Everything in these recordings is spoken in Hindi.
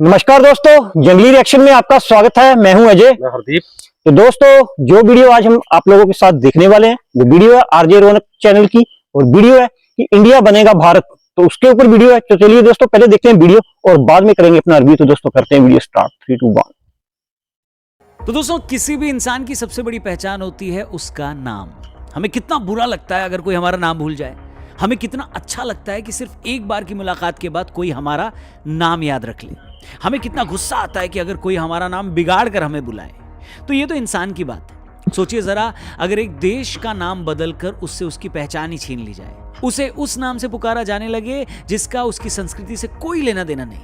नमस्कार दोस्तों, जंगली रिएक्शन में आपका स्वागत है। मैं हूं अजय। मैं हरदीप। तो दोस्तों, जो वीडियो आज हम आप लोगों के साथ देखने वाले हैं वो वीडियो है आरजे रौनक चैनल की, और वीडियो है कि इंडिया बनेगा भारत। तो उसके ऊपर वीडियो है। तो चलिए दोस्तों, पहले देखते हैं वीडियो और बाद में करेंगे अपना रिव्यू। तो दोस्तों करते हैं वीडियो स्टार्ट। 3, 2, 1। तो दोस्तों, किसी भी इंसान की सबसे बड़ी पहचान होती है उसका नाम। हमें कितना बुरा लगता है अगर कोई हमारा नाम भूल जाए। हमें कितना अच्छा लगता है कि सिर्फ एक बार की मुलाकात के बाद कोई हमारा नाम याद रख ले। हमें कितना गुस्सा आता है कि अगर कोई हमारा नाम बिगाड़ कर हमें बुलाए। तो ये तो इंसान की बात है। सोचिए जरा, अगर एक देश का नाम बदलकर उससे उसकी पहचान ही छीन ली जाए, उसे उस नाम से पुकारा जाने लगे जिसका उसकी संस्कृति से कोई लेना देना नहीं,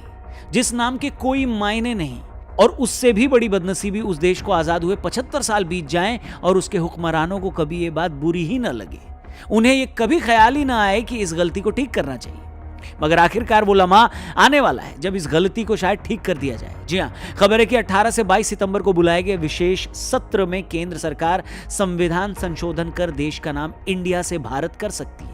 जिस नाम के कोई मायने नहीं, और उससे भी बड़ी बदनसीबी उस देश को आजाद हुए 75 साल बीत जाएं और उसके हुक्मरानों को कभी ये बात बुरी ही न लगे, उन्हें ये कभी ख्याल ही ना आए कि इस गलती को ठीक करना चाहिए। मगर आखिरकार वो लम्हा आने वाला है जब इस गलती को शायद ठीक कर दिया जाए। जी हां, खबर है कि 18 से 22 सितंबर को बुलाए गए विशेष सत्र में केंद्र सरकार संविधान संशोधन कर देश का नाम इंडिया से भारत कर सकती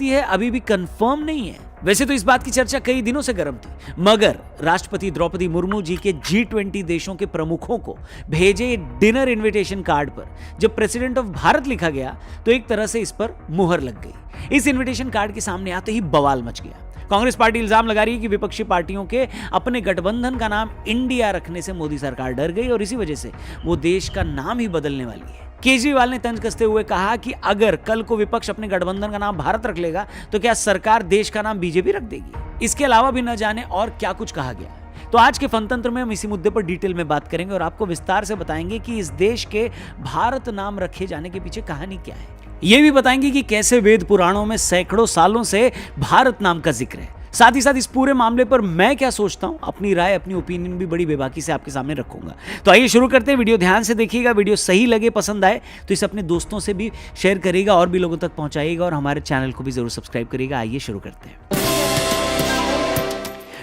है। अभी भी कंफर्म नहीं है। वैसे तो इस बात की चर्चा कई दिनों से गर्म थी, मगर राष्ट्रपति द्रौपदी मुर्मू जी के G20 देशों के प्रमुखों को भेजे डिनर इनविटेशन कार्ड पर जब प्रेसिडेंट ऑफ भारत लिखा गया तो एक तरह से इस पर मुहर लग गई। इस इनविटेशन कार्ड के सामने आते ही बवाल मच गया। कांग्रेस पार्टी इल्जाम लगा रही है कि विपक्षी पार्टियों के अपने गठबंधन का नाम इंडिया रखने से मोदी सरकार डर गई और इसी वजह से वो देश का नाम ही बदलने वाली है। केजरीवाल ने तंज कसते हुए कहा कि अगर कल को विपक्ष अपने गठबंधन का नाम भारत रख लेगा तो क्या सरकार देश का नाम बीजेपी रख देगी। इसके अलावा भी न जाने और क्या कुछ कहा गया। तो आज के फनतंत्र में हम इसी मुद्दे पर डिटेल में बात करेंगे और आपको विस्तार से बताएंगे कि इस देश के भारत नाम रखे जाने के पीछे कहानी क्या है। यह भी बताएंगे कि कैसे वेद पुराणों में सैकड़ों सालों से भारत नाम का जिक्र है। साथ ही साथ इस पूरे मामले पर मैं क्या सोचता हूं, अपनी राय, अपनी ओपिनियन भी बड़ी बेबाकी से आपके सामने रखूंगा। तो आइए शुरू करते हैं। वीडियो ध्यान से देखिएगा। वीडियो सही लगे, पसंद आए तो इसे अपने दोस्तों से भी शेयर करिएगा और भी लोगों तक पहुंचाइएगा, और हमारे चैनल को भी जरूर सब्सक्राइब करिएगा। आइए शुरू करते हैं।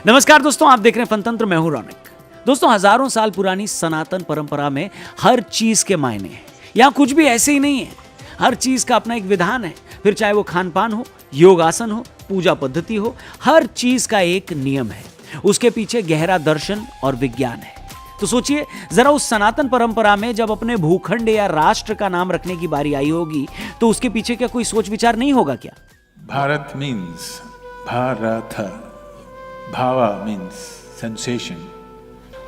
नमस्कार दोस्तों, आप देख रहे हैं फनतंत्र। मैं हूं रौनक। दोस्तों, हजारों साल पुरानी सनातन परंपरा में हर चीज के मायने हैं। यहां कुछ भी ऐसे ही नहीं है। हर चीज का अपना एक विधान है। फिर चाहे वो खान पान हो, योगासन हो, पूजा पद्धति हो, हर चीज का एक नियम है। उसके पीछे गहरा दर्शन और विज्ञान है। तो सोचिए जरा, उस सनातन परंपरा में जब अपने भूखंड या राष्ट्र का नाम रखने की बारी आई होगी तो उसके पीछे क्या कोई सोच विचार नहीं होगा क्या? Bharat means Bharatha. Bhava means sensation,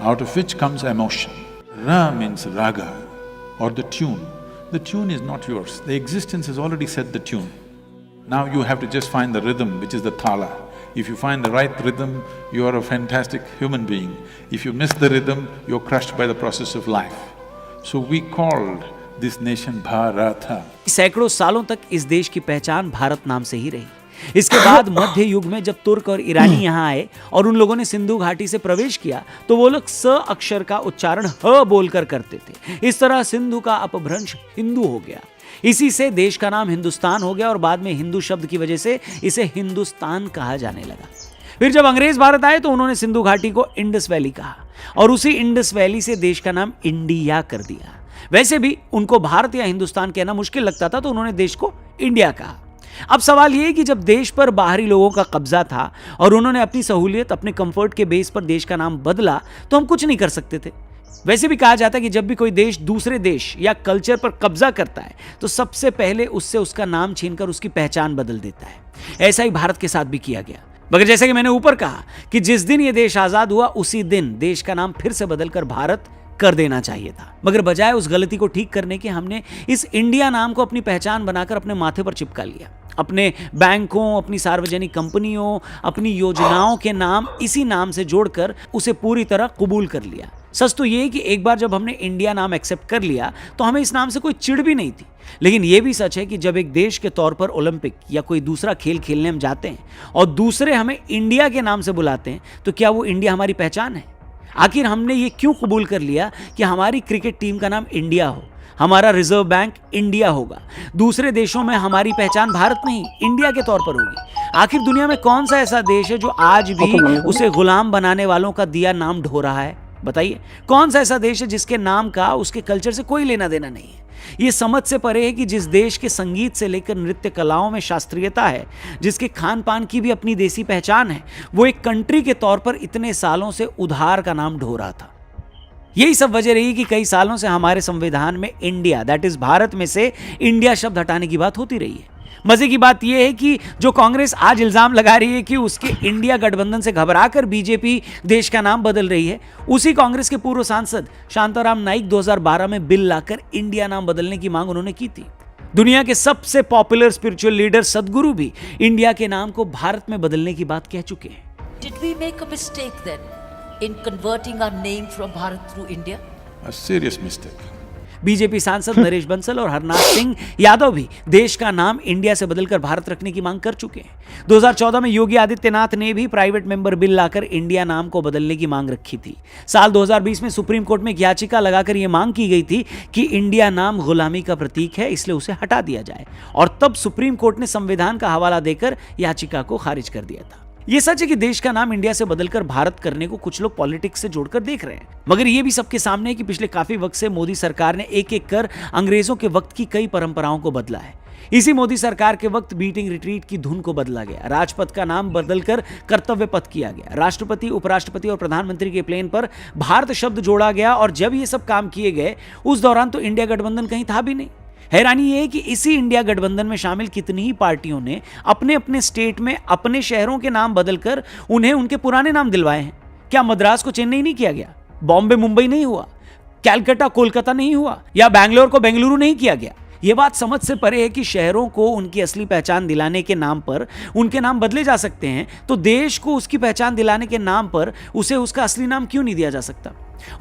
out of which comes emotion. Ra means raga, or the tune. The tune is not yours. The existence has already set the tune. Now you have to just find the rhythm, which is the thala. If you find the right rhythm, you are a fantastic human being. If you miss the rhythm, you're crushed by the process of life. So we called this nation Bharata. सैकड़ों सालों तक इस देश की पहचान भारत नाम से ही रही। इसके बाद मध्य युग में जब तुर्क और ईरानी यहाँ आए और उन लोगों ने सिंधु घाटी से प्रवेश किया तो वो लोग स अक्षर का उच्चारण ह बोलकर करते थे। इस तरह सिंधु का अपभ्रंश हिंदू हो गया। इसी से देश का नाम हिंदुस्तान हो गया और बाद में हिंदू शब्द की वजह से इसे हिंदुस्तान कहा जाने लगा। फिर जब अंग्रेज भारत आए तो उन्होंने सिंधु घाटी को इंडस वैली कहा और उसी इंडस वैली से देश का नाम इंडिया कर दिया। वैसे भी उनको भारत या हिंदुस्तान कहना मुश्किल लगता था तो उन्होंने देश को इंडिया कहा। अब सवाल यह है कि जब देश पर बाहरी लोगों का कब्जा था और उन्होंने अपनी सहूलियत, अपने कंफर्ट के बेस पर देश का नाम बदला तो हम कुछ नहीं कर सकते थे। वैसे भी कहा जाता है कि जब भी कोई देश दूसरे देश या कल्चर पर कब्जा करता है तो सबसे पहले उससे उसका नाम छीनकर उसकी पहचान बदल देता है। ऐसा ही भारत के साथ भी किया गया। मगर जैसे कि मैंने ऊपर कहा कि जिस दिन यह देश आजाद हुआ उसी दिन देश का नाम फिर से बदलकर भारत कर देना चाहिए था। मगर बजाय उस गलती को ठीक करने के हमने इस इंडिया नाम को अपनी पहचान बनाकर अपने माथे पर चिपका लिया। अपने बैंकों, अपनी सार्वजनिक कंपनियों, अपनी योजनाओं के नाम इसी नाम से जोड़कर उसे पूरी तरह कबूल कर लिया। सच तो ये है कि एक बार जब हमने इंडिया नाम एक्सेप्ट कर लिया तो हमें इस नाम से कोई चिढ़ भी नहीं थी। लेकिन यह भी सच है कि जब एक देश के तौर पर ओलंपिक या कोई दूसरा खेल खेलने हम जाते हैं और दूसरे हमें इंडिया के नाम से बुलाते हैं तो क्या वो इंडिया हमारी पहचान है? आखिर हमने ये क्यों कबूल कर लिया कि हमारी क्रिकेट टीम का नाम इंडिया हो, हमारा रिजर्व बैंक इंडिया होगा, दूसरे देशों में हमारी पहचान भारत नहीं इंडिया के तौर पर होगी? आखिर दुनिया में कौन सा ऐसा देश है जो आज भी उसे गुलाम बनाने वालों का दिया नाम ढो रहा है? बताइए कौन सा ऐसा देश है जिसके नाम का उसके कल्चर से कोई लेना देना नहीं है। ये समझ से परे है कि जिस देश के संगीत से लेकर नृत्य कलाओं में शास्त्रीयता है, जिसके खान पान की भी अपनी देसी पहचान है, वो एक कंट्री के तौर पर इतने सालों से उधार का नाम ढो रहा था। यही सब वजह रही कि कई सालों से हमारे संविधान में इंडिया, दैट इज भारत में से इंडिया शब्द हटाने की बात होती रही है। मजे की बात यह है कि जो कांग्रेस आज इल्जाम लगा रही है कि उसके इंडिया गठबंधन से घबराकर बीजेपी देश का नाम बदल रही है, उसी कांग्रेस के पूर्व सांसद शांताराम नाइक 2012 में बिल लाकर इंडिया नाम बदलने की मांग उन्होंने की थी। दुनिया के सबसे पॉपुलर स्पिरिचुअल लीडर सदगुरु भी इंडिया के नाम को भारत में बदलने की बात कह चुके हैं। Did we make a mistake then in converting our name from Bharat through India? A serious mistake. BJP सांसद नरेश बंसल और हरनाथ सिंह यादव भी देश का नाम इंडिया से बदलकर भारत रखने की मांग कर चुके हैं। 2014 में योगी आदित्यनाथ ने भी प्राइवेट मेंबर बिल लाकर इंडिया नाम को बदलने की मांग रखी थी। साल 2020 में सुप्रीम कोर्ट में एक याचिका लगाकर यह मांग की गई थी कि इंडिया नाम गुलामी का प्रतीक है, इसलिए उसे हटा दिया जाए, और तब सुप्रीम कोर्ट ने संविधान का हवाला देकर याचिका को खारिज कर दिया था। यह सच है कि देश का नाम इंडिया से बदलकर भारत करने को कुछ लोग पॉलिटिक्स से जोड़कर देख रहे हैं, मगर यह भी सबके सामने है कि पिछले काफी वक्त से मोदी सरकार ने एक एक कर अंग्रेजों के वक्त की कई परंपराओं को बदला है। इसी मोदी सरकार के वक्त मीटिंग रिट्रीट की धुन को बदला गया, राजपथ का नाम बदलकर कर्तव्य पथ किया गया, राष्ट्रपति, उपराष्ट्रपति और प्रधानमंत्री के प्लेन पर भारत शब्द जोड़ा गया, और जब ये सब काम किए गए उस दौरान तो इंडिया गठबंधन कहीं था भी नहीं। हैरानी यह है कि इसी इंडिया गठबंधन में शामिल कितनी ही पार्टियों ने अपने अपने स्टेट में अपने शहरों के नाम बदलकर उन्हें उनके पुराने नाम दिलवाए हैं। क्या मद्रास को चेन्नई नहीं किया गया, बॉम्बे मुंबई नहीं हुआ, कैलकाटा कोलकाता नहीं हुआ, या बैंगलोर को बेंगलुरु नहीं किया गया? यह बात समझ से परे है कि शहरों को उनकी असली पहचान दिलाने के नाम पर उनके नाम बदले जा सकते हैं, तो देश को उसकी पहचान दिलाने के नाम पर उसे उसका असली नाम क्यों नहीं दिया जा सकता?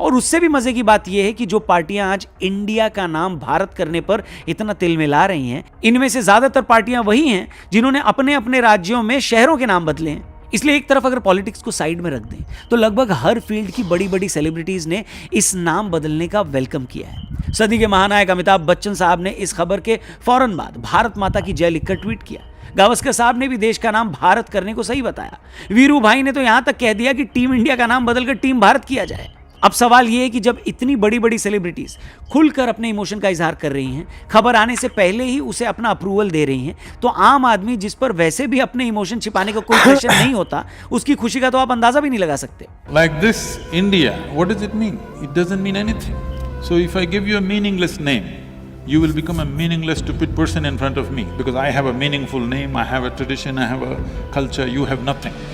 और उससे भी मजे की बात यह है कि जो पार्टियां आज इंडिया का नाम भारत करने पर इतना तिलमिला रही हैं, इनमें से ज्यादातर पार्टियां वही हैं जिन्होंने अपने अपने राज्यों में शहरों के नाम बदले हैं। इसलिए एक तरफ अगर पॉलिटिक्स को साइड में रख दें तो लगभग हर फील्ड की बड़ी बड़ी सेलिब्रिटीज ने इस नाम बदलने का वेलकम किया है। सदी के महानायक अमिताभ बच्चन साहब ने इस खबर के फौरन बाद भारत माता की जय लिखकर ट्वीट किया। गावस्कर साहब ने भी देश का नाम भारत करने को सही बताया। वीरू भाई ने तो यहां तक कह दिया कि टीम इंडिया का नाम बदलकर टीम भारत किया जाए। अब सवाल यह है कि जब इतनी बड़ी बड़ी सेलिब्रिटीज खुलकर अपने इमोशन का इजहार कर रही हैं, खबर आने से पहले ही उसे अपना अप्रूवल दे रही हैं, तो आम आदमी जिस पर वैसे भी अपने इमोशन छिपाने का कोई प्रेशर नहीं होता, उसकी खुशी का तो आप अंदाजा भी नहीं लगा सकते। Like this, India, what does it mean? It doesn't mean anything. So if I give you a meaningless name, you will become a meaningless, stupid person in front of me because I have a meaningful name, I have a tradition, I have a culture, you have nothing.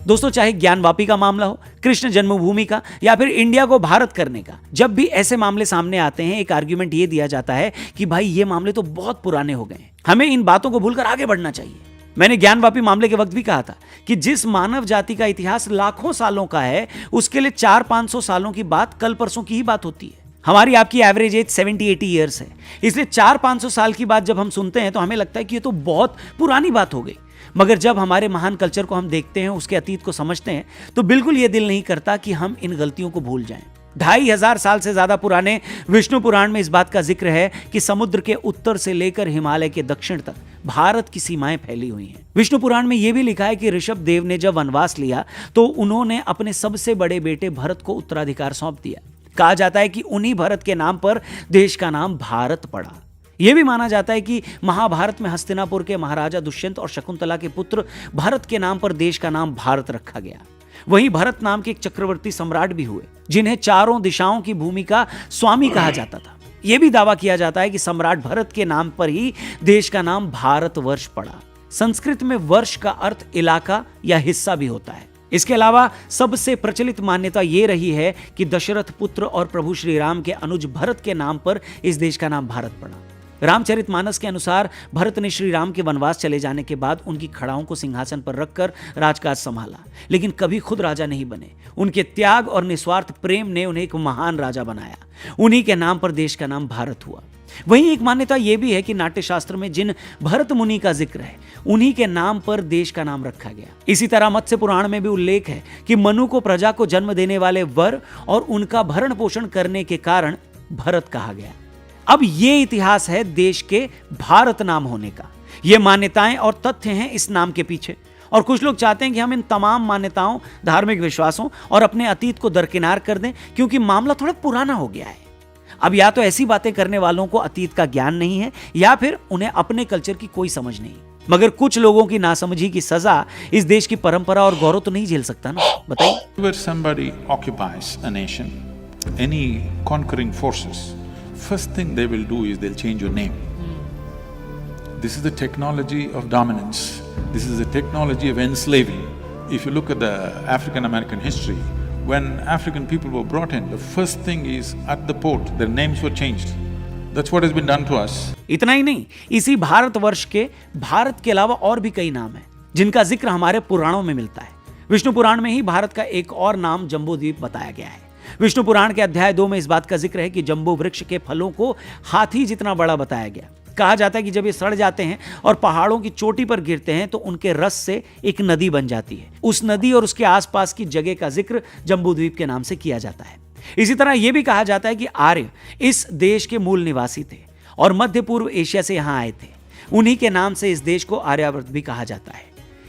दोस्तों, चाहे ज्ञानवापी का मामला हो, कृष्ण जन्मभूमि का, या फिर इंडिया को भारत करने का, जब भी ऐसे मामले सामने आते हैं एक आर्ग्यूमेंट ये दिया जाता है कि भाई ये मामले तो बहुत पुराने हो गए हैं, हमें इन बातों को भूलकर आगे बढ़ना चाहिए। मैंने ज्ञानवापी मामले के वक्त भी कहा था कि जिस मानव जाति का इतिहास लाखों सालों का है, उसके लिए 400-500 सालों की बात कल परसों की ही बात होती है। हमारी आपकी एवरेज एज 70-80 ईयर्स है, इसलिए 400-500 साल की बात जब हम सुनते हैं तो हमें लगता है कि ये तो बहुत पुरानी बात हो गई। मगर जब हमारे महान कल्चर को हम देखते हैं, उसके अतीत को समझते हैं, तो बिल्कुल ये दिल नहीं करता कि हम इन गलतियों को भूल जाएं। 2500 साल से ज्यादा पुराने विष्णु पुराण में इस बात का जिक्र है कि समुद्र के उत्तर से लेकर हिमालय के दक्षिण तक भारत की सीमाएं फैली हुई हैं। विष्णु पुराण में यह भी लिखा है कि ऋषभ देव ने जब वनवास लिया तो उन्होंने अपने सबसे बड़े बेटे भरत को उत्तराधिकार सौंप दिया। कहा जाता है कि उन्हीं भरत के नाम पर देश का नाम भारत पड़ा। यह भी माना जाता है कि महाभारत में हस्तिनापुर के महाराजा दुष्यंत और शकुंतला के पुत्र भरत के नाम पर देश का नाम भारत रखा गया। वहीं भरत नाम के एक चक्रवर्ती सम्राट भी हुए जिन्हें चारों दिशाओं की भूमि का स्वामी कहा जाता था। यह भी दावा किया जाता है कि सम्राट भरत के नाम पर ही देश का नाम भारतवर्ष पड़ा। संस्कृत में वर्ष का अर्थ इलाका या हिस्सा भी होता है। इसके अलावा सबसे प्रचलित मान्यता यह रही है कि दशरथ पुत्र और प्रभु श्री राम के अनुज भरत के नाम पर इस देश का नाम भारत पड़ा। रामचरितमानस के अनुसार भरत ने श्री राम के वनवास चले जाने के बाद उनकी खड़ाओं को सिंहासन पर रखकर राजकाज संभाला, लेकिन कभी खुद राजा नहीं बने। उनके त्याग और निस्वार्थ प्रेम ने उन्हें एक महान राजा बनाया। उन्हीं के नाम पर देश का नाम भारत हुआ। वहीं एक मान्यता यह भी है कि नाट्यशास्त्र में जिन भरत मुनि का जिक्र है, उन्हीं के नाम पर देश का नाम रखा गया। इसी तरह मत्स्य पुराण में भी उल्लेख है कि मनु को प्रजा को जन्म देने वाले वर और उनका भरण पोषण करने के कारण भरत कहा गया। अब ये इतिहास है देश के भारत नाम होने का। ये मान्यताएं और तथ्य हैं इस नाम के पीछे। और कुछ लोग चाहते हैं कि हम इन तमाम मान्यताओं, धार्मिक विश्वासों और अपने अतीत को दरकिनार कर दें, क्योंकि मामला थोड़ा पुराना हो गया है। अब या तो ऐसी बातें करने वालों को अतीत का ज्ञान नहीं है, या फिर उन्हें अपने कल्चर की कोई समझ नहीं। मगर कुछ लोगों की नासमझी की सजा इस देश की परंपरा और गौरव तो नहीं झेल सकता ना, बताइए। Where somebody occupies a nation, any conquering forces, first thing they will do is they'll change your name. This is the technology of dominance. This is the technology of enslaving. If you look at the African American history, when African people were brought in, the first thing is at the port, their names were changed. That's what has been done to us. इतना ही नहीं, इसी भारतवर्ष के भारत के अलावा और भी कई नाम हैं जिनका जिक्र हमारे पुराणों में मिलता है। विष्णु पुराण में ही भारत का एक और नाम जम्बूद्वीप बताया गया है। विष्णु पुराण के अध्याय 2 में इस बात का जिक्र है कि जम्बू वृक्ष के फलों को हाथी जितना बड़ा बताया गया। कहा जाता है कि जब ये सड़ जाते हैं और पहाड़ों की चोटी पर गिरते हैं तो उनके रस से एक नदी बन जाती है। उस नदी और उसके आसपास की जगह का जिक्र जम्बूद्वीप के नाम से किया जाता है। इसी तरह यह भी कहा जाता है कि आर्य इस देश के मूल निवासी थे और मध्य पूर्व एशिया से यहां आए थे। उन्हीं के नाम से इस देश को आर्यावर्त भी कहा जाता है।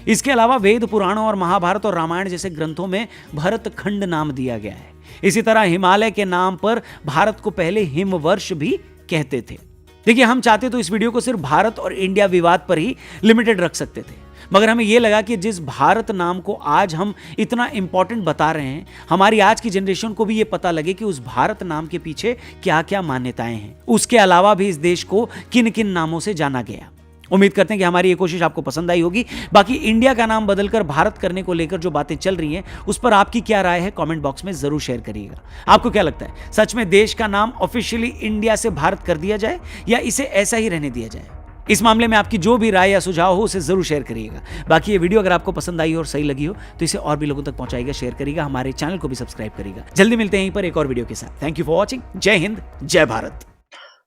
इसके अलावा वेद पुराणों और महाभारत और रामायण जैसे ग्रंथों में भरत खंड नाम दिया गया है। इसी तरह हिमालय के नाम पर भारत को पहले हिमवर्ष भी कहते थे। देखिए, हम चाहते तो इस वीडियो को सिर्फ भारत और इंडिया विवाद पर ही लिमिटेड रख सकते थे, मगर हमें यह लगा कि जिस भारत नाम को आज हम इतना इंपॉर्टेंट बता रहे हैं, हमारी आज की जनरेशन को भी यह पता लगे कि उस भारत नाम के पीछे क्या क्या मान्यताएं हैं। उसके अलावा भी इस देश को किन किन नामों से जाना गया। उम्मीद करते हैं कि हमारी ये कोशिश आपको पसंद आई होगी। बाकी इंडिया का नाम बदलकर भारत करने को लेकर जो बातें चल रही हैं, उस पर आपकी क्या राय है, कमेंट बॉक्स में जरूर शेयर करिएगा। आपको क्या लगता है, सच में देश का नाम ऑफिशियली इंडिया से भारत कर दिया जाए या इसे ऐसा ही रहने दिया जाए? इस मामले में आपकी जो भी राय या सुझाव हो उसे जरूर शेयर करिएगा। बाकी ये वीडियो अगर आपको पसंद आई और सही लगी हो तो इसे और भी लोगों तक पहुंचाइएगा, शेयर करिएगा, हमारे चैनल को भी सब्सक्राइब करिएगा। जल्दी मिलते हैं यहीं पर एक और वीडियो के साथ। Thank you for watching. जय हिंद, जय भारत।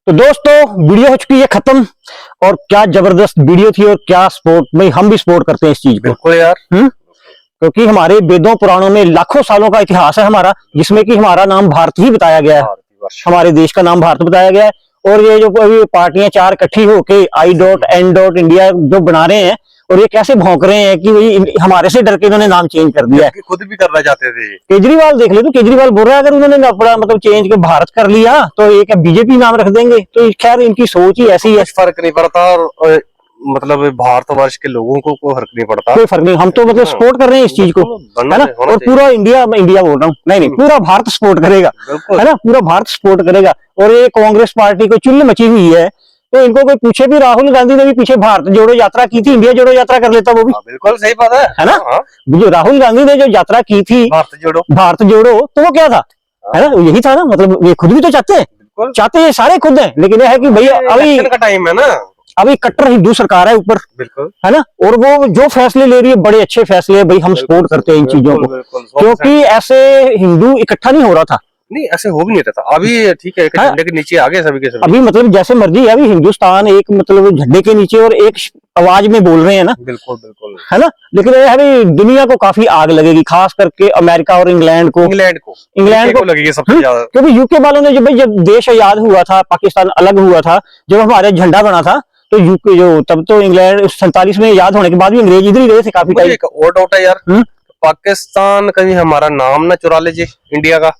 तो दोस्तों, वीडियो हो चुकी है खत्म, और क्या जबरदस्त वीडियो थी, और क्या सपोर्ट, भाई हम भी सपोर्ट करते हैं इस चीज को। बिल्कुल यार। क्योंकि हमारे वेदों पुराणों में लाखों सालों का इतिहास है हमारा, जिसमें कि हमारा नाम भारत ही बताया गया है, हमारे देश का नाम भारत बताया गया है। और ये जो अभी पार्टियां चार इकट्ठी होके I.N.India जो बना रहे हैं, और ये कैसे भौंक रहे हैं कि भाई हमारे से डर के इन्होंने नाम चेंज कर दिया है। खुद भी करना चाहते थे। केजरीवाल देख ले, तो केजरीवाल बोल रहा है अगर उन्होंने अपना मतलब चेंज के भारत कर लिया तो ये क्या बीजेपी नाम रख देंगे। तो खैर इनकी सोच ही ऐसी है, फर्क नहीं पड़ता, और मतलब भारतवर्ष के लोगों को कोई फर्क नहीं पड़ता। कोई फर्क नहीं, हम तो मतलब सपोर्ट कर रहे हैं इस चीज को, है ना। और पूरा इंडिया, मैं इंडिया बोल रहा हूँ, नहीं पूरा भारत सपोर्ट करेगा, है ना, पूरा भारत सपोर्ट करेगा। और ये कांग्रेस पार्टी को चुल्ल मची हुई है, तो इनको कोई पूछे भी, राहुल गांधी ने भी पीछे भारत जोड़ो यात्रा की थी, इंडिया जोड़ो यात्रा कर लेता वो भी। बिल्कुल सही बात है ना। जो राहुल गांधी ने जो यात्रा की थी भारत जोड़ो, तो वो क्या था, है ना, यही था ना। मतलब ये खुद भी तो चाहते हैं, चाहते हैं सारे खुद हैं, लेकिन यह है कि भैया अभी का टाइम है ना, अभी कट्टर हिंदू सरकार है ऊपर, बिल्कुल, है ना। और वो जो फैसले ले रही है बड़े अच्छे फैसले है, भाई हम सपोर्ट करते हैं इन चीजों को, क्योंकि ऐसे हिंदू इकट्ठा नहीं हो रहा था। नहीं, ऐसे हो भी नहीं रहा था। अभी ठीक है, एक झंडे के नीचे आ गए सभी के सभी। अभी मतलब जैसे मर्जी है, अभी हिंदुस्तान एक मतलब झंडे के नीचे और एक आवाज में बोल रहे हैं ना। बिल्कुल बिल्कुल, है ना। लेकिन अभी दुनिया को काफी आग लगेगी, खास करके अमेरिका और इंग्लैंड को लगेगी सबसे ज्यादा, क्योंकि यूके वालों ने जब देश आजाद हुआ था, पाकिस्तान अलग हुआ था, जब हमारे झंडा बना था, तो यूके जो तब तो इंग्लैंड 47 में आजाद होने के बाद भी अंग्रेज इधर ही रहे थे काफी टाइम। एक और डाउट है यार, पाकिस्तान कभी हमारा नाम ना चुरा लीजिए इंडिया का।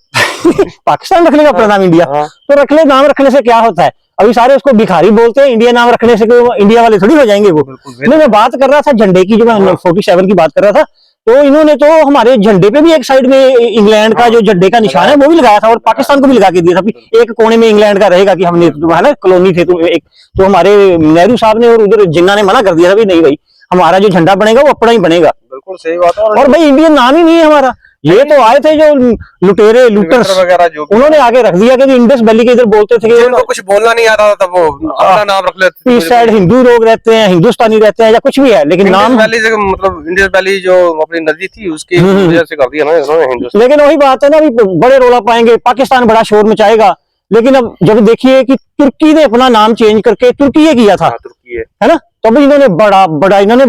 पाकिस्तान रख लेगा अपना नाम इंडिया, तो रख ले, नाम रखने से क्या होता है। अभी सारे उसको भिखारी बोलते हैं, इंडिया नाम रखने से इंडिया वाले थोड़ी हो जाएंगे वो। मैं बात कर रहा था झंडे की, जो मैं 47 की बात कर रहा था, तो इन्होंने तो हमारे झंडे पे भी एक साइड में इंग्लैंड का जो झंडे का निशान है वो भी लगाया था, और पाकिस्तान को भी लगा के दिया था। एक कोने में इंग्लैंड का रहेगा कि हमने है ना कॉलोनी थे, तो हमारे नेहरू साहब ने और उधर जिन्ना ने मना कर दिया था भी नहीं भाई, हमारा जो झंडा बनेगा वो अपना ही बनेगा। बिल्कुल सही बात है। और भाई इंडियन नाम ही नहीं है हमारा। ये तो आए थे जो लुटेरे लूटर्स वगैरह, जो उन्होंने आगे रख दिया कि इंडस वैली के इधर बोलते थे, उनको कुछ बोलना नहीं आता था, वो अपना नाम रख लेते। इस साइड हिंदू लोग रहते हैं, हिंदुस्तानी रहते हैं या कुछ भी है, लेकिन नाम वैली से मतलब इंडस वैली जो अपनी नदी थी उसकी वजह से कर दिया ना इन्होंने हिंदुस्तान। लेकिन वही बात है ना, अभी बड़े रोला पाएंगे, पाकिस्तान बड़ा शोर मचाएगा। लेकिन अब जब देखिए कि तुर्की ने अपना नाम चेंज करके तुर्की ये किया था, तुर्की है ना, तब तो इन्होंने बड़ा इन्होंने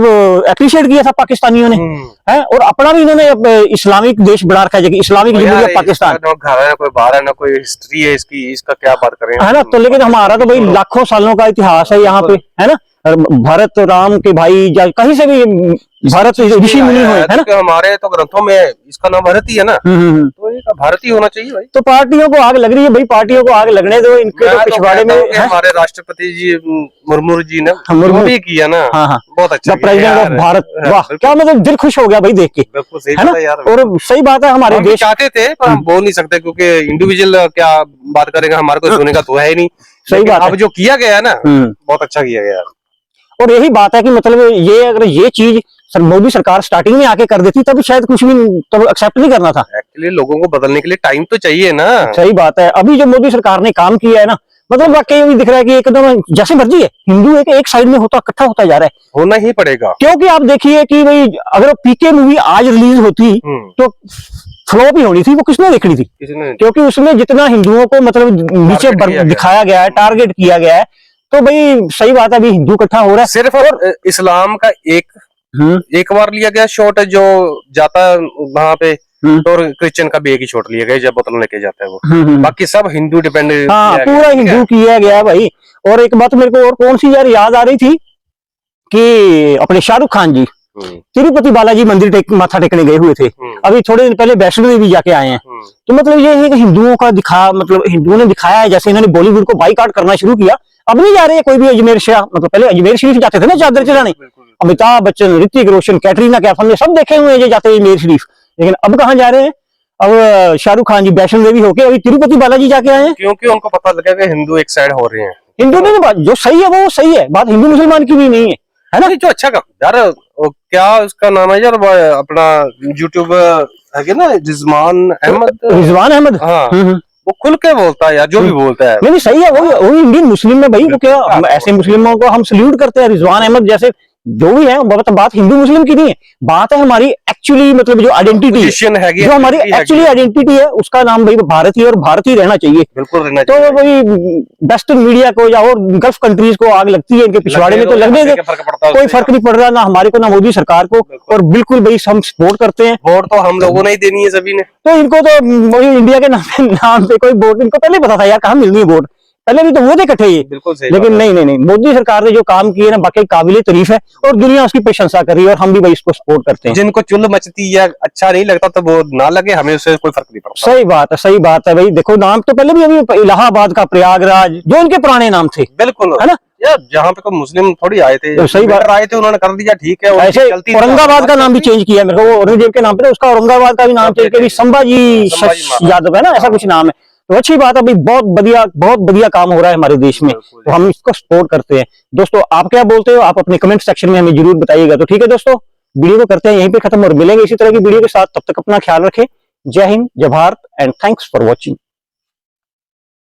एप्रिशिएट किया था पाकिस्तानियों ने, है। और अपना भी इन्होंने इस्लामिक देश बना रखा है, इस्लामिक जमहूरियत पाकिस्तान। घर है, कोई बाहर है ना, कोई हिस्ट्री है इसकी, इसका क्या बात करें, है ना। तो लेकिन हमारा तो भाई लाखों सालों का इतिहास है यहाँ पे, है ना। और भरत राम के भाई या कहीं से भी भारत ऋषि मुनि हुए, है ना। क्योंकि हमारे तो ग्रंथों में इसका नाम भारत ही है ना, तो ये भारत ही होना चाहिए भाई। तो पार्टियों को आग लग रही है भाई, पार्टियों को आग लगने दो, इनके तो पिछवाड़े में हमारे राष्ट्रपति जी मुर्मू जी ने मुर्मू भी किया ना, हाँ हाँ, बहुत अच्छा प्रेसिडेंट ऑफ भारत, वाह क्या मतलब दिल खुश हो गया भाई देख के, बिल्कुल सही है ना। बात है यार। और सही बात है, हमारे हम भी देश चाहते थे पर हम बोल नहीं सकते क्योंकि इंडिविजुअल क्या बात करेगा, हमारे को सुनेगा तो है ही नहीं। सही बात अब जो किया गया है ना बहुत अच्छा किया गया। और यही बात है कि मतलब ये अगर ये चीज मोदी सरकार स्टार्टिंग में आके कर देती तब शायद कुछ भी तब एक्सेप्ट नहीं करना था। एक्चुअली लोगों को बदलने के लिए टाइम तो चाहिए ना। सही बात है। अभी जो मोदी सरकार ने काम किया है ना, मतलब वाकई भी दिख रहा है कि एकदम जैसे मर्जी है, हिंदू एक साइड में होता इकट्ठा होता जा रहा है, होना ही पड़ेगा। क्योंकि आप देखिए कि भाई अगर पीके मूवी आज रिलीज होती तो फ्लॉप ही होनी थी, वो किसने देखनी थी, क्योंकि उसमें जितना हिंदुओं को मतलब नीचे दिखाया गया है, टारगेट किया गया है, तो भाई सही बात है अभी हिंदू इकट्ठा हो रहा है। सिर्फ और इस्लाम का एक बार लिया गया शॉट जो जाता है वहां पे, और क्रिश्चियन का भी एक ही शॉट लिया गया जब बोतल लेके जाता है वो, बाकी सब हिंदू डिपेंड। हाँ पूरा हिंदू किया गया है भाई। और एक बात मेरे को और कौन सी यार याद आ रही थी कि अपने शाहरुख खान जी तिरुपति बालाजी मंदिर माथा टेकने गए हुए थे, अभी थोड़े दिन पहले वैष्णो देवी जाके आए हैं। तो मतलब ये है कि हिंदुओं का मतलब हिंदुओं ने दिखाया है, जैसे इन्होंने बॉलीवुड को बाइकआउट करना शुरू किया, अब नहीं जा रहे कोई भी अजमेर शाह, मतलब पहले अजमेर शरीफ जाते थे ना चादर चढ़ाने, अमिताभ बच्चन, ऋतिक रोशन, कैटरीना कैफ, हमने सब देखे हुए हैं जो जाते हैं अजमेर शरीफ, लेकिन अब कहाँ जा रहे हैं, अब शाहरुख खान जी वैष्णो देवी होके अभी तिरुपति बालाजी जाके आए हैं, क्योंकि उनको पता लगा कि हिंदू एक साइड हो रहे हैं। हिंदू नहीं, बात जो सही है वो सही है, बात हिंदू मुसलमान की भी नहीं है ना। जो अच्छा का यार क्या उसका नाम है यार, अपना यूट्यूब है ना, रिजवान अहमद, हाँ वो खुल के बोलता है यार, जो भी बोलता है। नहीं सही है, वो इंडियन मुस्लिम है भाई, वो क्या हम ऐसे मुस्लिमों को हम सल्यूट करते हैं, रिजवान अहमद जैसे जो भी है, बात हिंदू मुस्लिम की नहीं है, बात है हमारी एक्चुअली मतलब जो आइडेंटिटी है, जो हमारी एक्चुअली आइडेंटिटी है, उसका नाम भाई भारत ही, और भारत ही रहना चाहिए, बिल्कुल रहना चाहिए। तो भाई वेस्टर्न मीडिया को या और गल्फ कंट्रीज को आग लगती है इनके पिछवाड़े में, तो लगने दे कोई फर्क नहीं पड़ रहा ना हमारे को, ना मोदी सरकार को, और बिल्कुल भाई हम सपोर्ट करते हैं। वोट तो हम लोगों ने ही देनी है सभी ने, तो इनको तो वही इंडिया के नाम पे कोई वोट, इनको पहले पता था यार कहाँ मिलनी है वोट, पहले भी तो वो थे इकट्ठे ये, बिल्कुल सही। लेकिन नहीं मोदी सरकार ने जो काम किए ना बाकी काबिले तारीफ है, और दुनिया उसकी प्रशंसा कर रही है, और हम भी भाई इसको सपोर्ट करते हैं। जिनको चुल मचती या अच्छा नहीं लगता तो वो ना लगे, हमें उससे कोई फर्क नहीं पड़ता। सही बात है भाई। देखो नाम तो पहले भी अभी इलाहाबाद का प्रयागराज जो उनके पुराने नाम थे, बिल्कुल है ना यार, जहाँ पे कोई मुस्लिम थोड़ी आए थे, तो सही बात आए थे उन्होंने कर दिया, ठीक है। ऐसे औरंगाबाद का नाम भी चेंज किया मेरे को, औरंगजेब के नाम पे उसका औरंगाबाद का भी नाम चेंज किया, संभाजी यादव है ना, ऐसा कुछ नाम है। तो अच्छी बात है भाई, बहुत बढ़िया काम हो रहा है हमारे देश में, तो हम इसको सपोर्ट करते हैं। दोस्तों आप क्या बोलते हो, आप अपने कमेंट सेक्शन में हमें जरूर बताइएगा। तो ठीक है दोस्तों, वीडियो को करते हैं यहीं पे खत्म, और मिलेंगे इसी तरह की वीडियो के साथ, तब तक अपना ख्याल रखें। जय हिंद, जय Bharat, and thanks for watching.